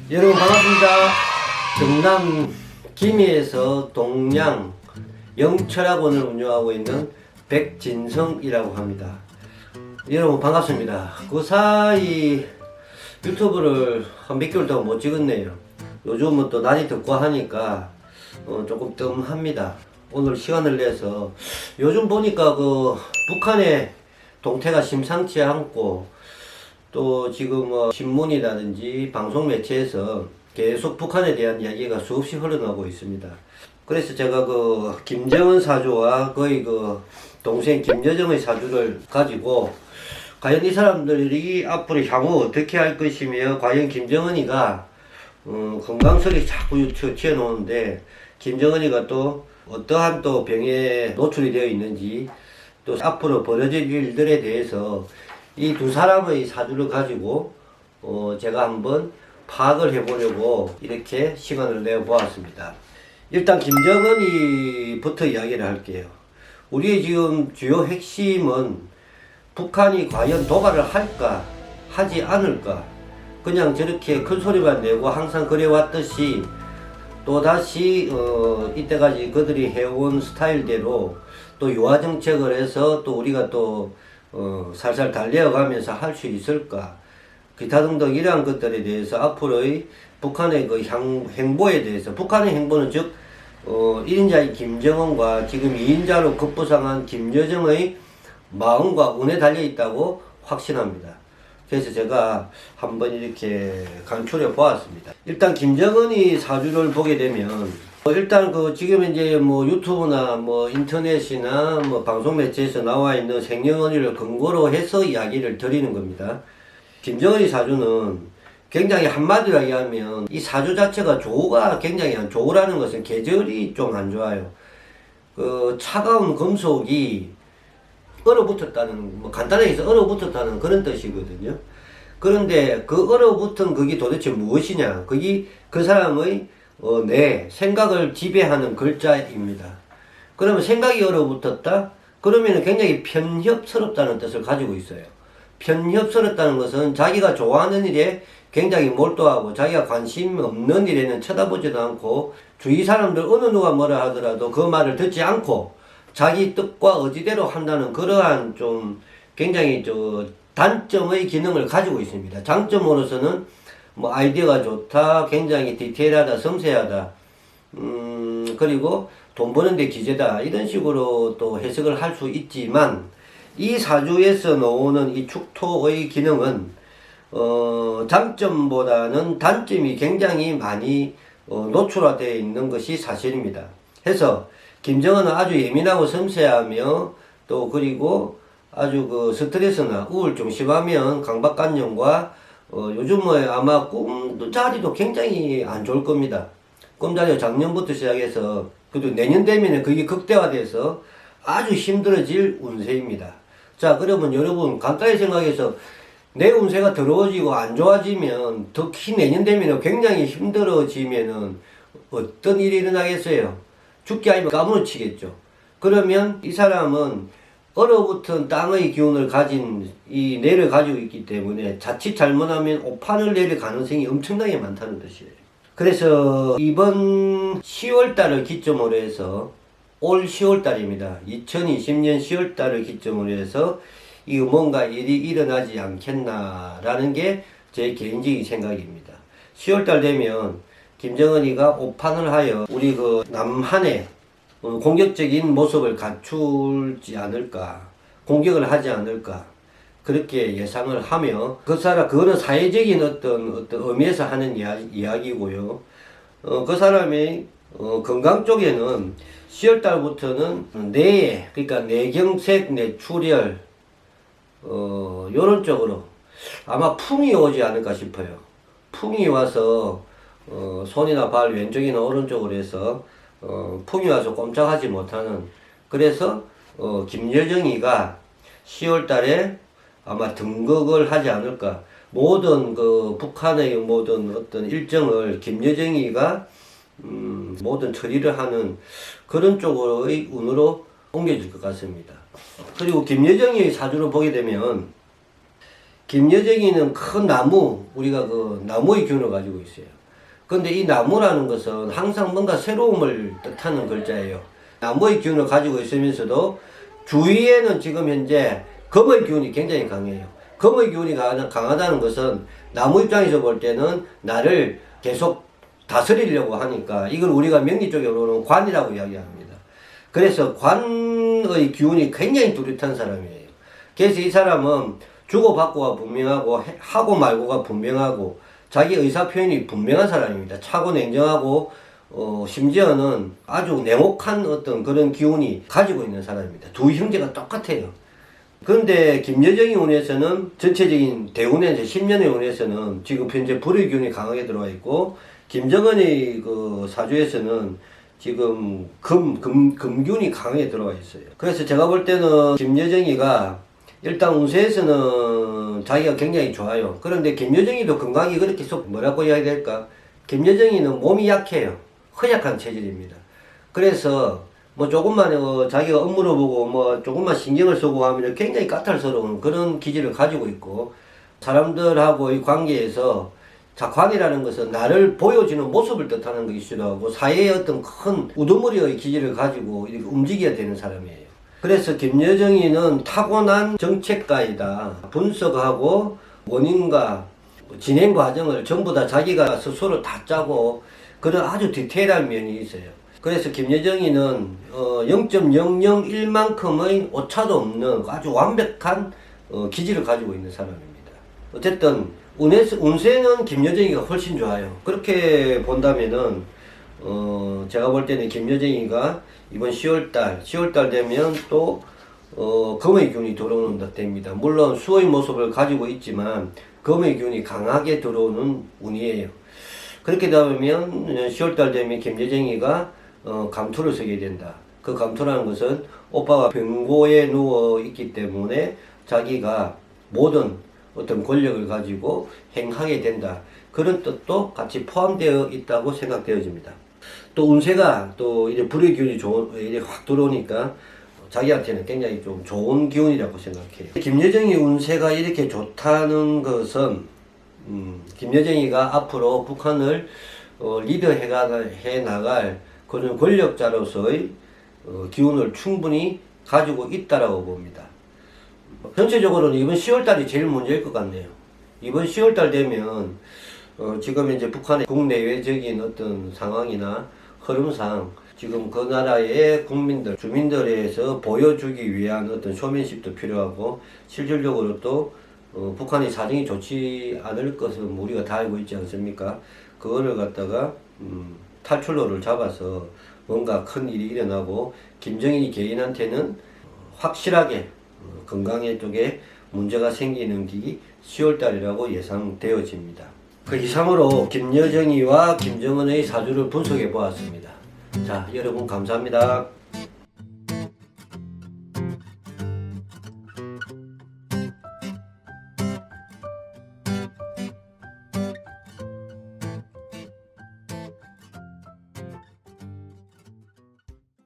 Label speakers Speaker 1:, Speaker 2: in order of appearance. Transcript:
Speaker 1: 여러분 반갑습니다. 경남 김해에서 동양 영철학원을 운영하고 있는 백진성이라고 합니다. 여러분 반갑습니다. 그 사이 유튜브를 한 몇 개월 동안 못 찍었네요. 요즘은 또 날이 덥고 하니까 조금 뜸합니다. 오늘 시간을 내서 요즘 보니까 그 북한의 동태가 심상치 않고 또 지금 신문이라든지 방송 매체에서 계속 북한에 대한 이야기가 수없이 흘러나오고 있습니다. 그래서 제가 그 김정은 사주와 거의 그 동생 김여정의 사주를 가지고 과연 이 사람들이 앞으로 향후 어떻게 할 것이며 과연 김정은이가 건강설이 자꾸 튀어나오는데 김정은이가 또 어떠한 또 병에 노출이 되어 있는지 또 앞으로 벌어질 일들에 대해서 이 두 사람의 사주를 가지고 제가 한번 파악을 해보려고 이렇게 시간을 내보았습니다. 일단 김정은이부터 이야기를 할게요. 우리의 지금 주요 핵심은 북한이 과연 도발을 할까 하지 않을까, 그냥 저렇게 큰 소리만 내고 항상 그래왔듯이 또다시 이때까지 그들이 해온 스타일대로 또 유화 정책을 해서 또 우리가 또 살살 달려가면서 할 수 있을까, 기타 등등 이러한 것들에 대해서 앞으로의 북한의 그 행보에 대해서, 북한의 행보는 즉 1인자인 김정은과 지금 2인자로 급부상한 김여정의 마음과 운에 달려있다고 확신합니다. 그래서 제가 한번 이렇게 간추려 보았습니다. 일단 김정은이 사주를 보게 되면 일단 그 지금 이제 뭐 유튜브나 뭐 인터넷이나 뭐 방송 매체에서 나와 있는 생년월일을 근거로 해서 이야기를 드리는 겁니다. 김정은이 사주는 굉장히 한마디로 이야기하면 이 사주 자체가 조우가 굉장히 안, 조우라는 것은 계절이 좀 안 좋아요. 그 차가운 금속이 얼어붙었다는, 뭐 간단하게 해서 얼어붙었다는 그런 뜻이거든요. 그런데 그 얼어붙은 그게 도대체 무엇이냐? 그게 그 사람의 내 생각을 지배하는 글자입니다. 그러면 생각이 얼어붙었다? 그러면 굉장히 편협스럽다는 뜻을 가지고 있어요. 편협스럽다는 것은 자기가 좋아하는 일에 굉장히 몰두하고 자기가 관심 없는 일에는 쳐다보지도 않고 주위 사람들 어느 누가 뭐라 하더라도 그 말을 듣지 않고 자기 뜻과 의지대로 한다는 그러한 좀 굉장히 단점의 기능을 가지고 있습니다. 장점으로서는 뭐 아이디어가 좋다, 굉장히 디테일하다, 섬세하다, 그리고 돈 버는데 기재다, 이런 식으로 또 해석을 할 수 있지만 이 사주에서 나오는 이 축토의 기능은 장점보다는 단점이 굉장히 많이 노출화되어 있는 것이 사실입니다. 해서 김정은은 아주 예민하고 섬세하며 또 그리고 아주 그 스트레스나 우울증 심하면 강박관념과 요즘은 아마 꿈자리도 굉장히 안 좋을 겁니다. 꿈자리가 작년부터 시작해서 그래도 내년 되면 그게 극대화돼서 아주 힘들어질 운세입니다. 자, 그러면 여러분 간단히 생각해서 내 운세가 더러워지고 안 좋아지면 특히 내년 되면 굉장히 힘들어지면은 어떤 일이 일어나겠어요? 죽기 아니면 까무러치겠죠. 그러면 이 사람은 얼어붙은 땅의 기운을 가진 이 뇌를 가지고 있기 때문에 자칫 잘못하면 오판을 내릴 가능성이 엄청나게 많다는 뜻이에요. 그래서 이번 10월달을 기점으로 해서 올 10월달입니다. 2020년 10월달을 기점으로 해서 이 뭔가 일이 일어나지 않겠나라는 게 제 개인적인 생각입니다. 10월달 되면 김정은이가 오판을 하여 우리 그 남한의 공격적인 모습을 갖추지 않을까, 공격을 하지 않을까, 그렇게 예상을 하며 그거는 사회적인 어떤 의미에서 하는 이야기고요. 그 사람의 건강 쪽에는 10월달부터는 뇌에, 그러니까 뇌경색, 뇌출혈, 요런 쪽으로 아마 풍이 오지 않을까 싶어요. 풍이 와서 손이나 발 왼쪽이나 오른쪽으로 해서 풍이 와서 꼼짝하지 못하는, 그래서 김여정이가 10월 달에 아마 등극을 하지 않을까. 모든 그 북한의 모든 어떤 일정을 김여정이가 모든 처리를 하는 그런 쪽으로의 운으로 옮겨질 것 같습니다. 그리고 김여정의 사주를 보게 되면 김여정이는 큰 나무, 우리가 그 나무의 기운을 가지고 있어요. 근데 이 나무라는 것은 항상 뭔가 새로움을 뜻하는 글자예요. 나무의 기운을 가지고 있으면서도 주위에는 지금 현재 금의 기운이 굉장히 강해요. 금의 기운이 강하다는 것은 나무 입장에서 볼 때는 나를 계속 다스리려고 하니까 이걸 우리가 명리 쪽으로는 관이라고 이야기합니다. 그래서 관의 기운이 굉장히 뚜렷한 사람이에요. 그래서 이 사람은 주고받고가 분명하고 하고 말고가 분명하고 자기 의사 표현이 분명한 사람입니다. 차고 냉정하고 심지어는 아주 냉혹한 어떤 그런 기운이 가지고 있는 사람입니다. 두 형제가 똑같아요. 그런데 김여정이 운에서는 전체적인 대운에서 10년의 운에서는 지금 현재 불의 기운이 강하게 들어와 있고 김정은의 그 사주에서는 지금 금기운이 강하게 들어와 있어요. 그래서 제가 볼 때는 김여정이가 일단 운세에서는 자기가 굉장히 좋아요. 그런데 김여정이도 건강이 그렇게 속 뭐라고 해야 될까? 김여정이는 몸이 약해요. 허약한 체질입니다. 그래서 뭐 조금만 자기가 업무를 보고 뭐 조금만 신경을 쓰고 하면 굉장히 까탈스러운 그런 기질을 가지고 있고 사람들하고의 관계에서 자, 관이라는 것은 나를 보여주는 모습을 뜻하는 것이기도 하고 사회의 어떤 큰 우두머리의 기질을 가지고 이렇게 움직여야 되는 사람이에요. 그래서 김여정이는 타고난 정책가이다. 분석하고 원인과 진행 과정을 전부 다 자기가 스스로 다 짜고 그런 아주 디테일한 면이 있어요. 그래서 김여정이는 0.001만큼의 오차도 없는 아주 완벽한 기질을 가지고 있는 사람입니다. 어쨌든 운세는 김여정이가 훨씬 좋아요. 그렇게 본다면은 제가 볼 때는 김여정이가 이번 10월달 되면 또 금의 기운이 들어오는 것 됩니다. 물론 수의 모습을 가지고 있지만 금의 기운이 강하게 들어오는 운이에요. 그렇게 되면 10월달 되면 김여정이가 감투를 서게 된다. 그 감투라는 것은 오빠가 병고에 누워 있기 때문에 자기가 모든 어떤 권력을 가지고 행하게 된다. 그런 뜻도 같이 포함되어 있다고 생각되어집니다. 또 운세가 또 이제 불의 기운이 이제 확 들어오니까 자기한테는 굉장히 좀 좋은 기운이라고 생각해요. 김여정이 운세가 이렇게 좋다는 것은 김여정이가 앞으로 북한을 리더해 나갈 그런 권력자로서의 기운을 충분히 가지고 있다라고 봅니다. 전체적으로는 이번 10월달이 제일 문제일 것 같네요. 이번 10월달 되면 지금 이제 북한의 국내외적인 어떤 상황이나 흐름상 지금 그 나라의 국민들, 주민들에서 보여주기 위한 어떤 쇼맨십도 필요하고 실질적으로 또 북한의 사정이 좋지 않을 것은 우리가 다 알고 있지 않습니까? 그거를 갖다가 탈출로를 잡아서 뭔가 큰 일이 일어나고 김정일 개인한테는 확실하게 건강에 쪽에 문제가 생기는 게 10월달이라고 예상되어집니다. 그 이상으로 김여정이와 김정은의 사주를 분석해 보았습니다. 자, 여러분 감사합니다.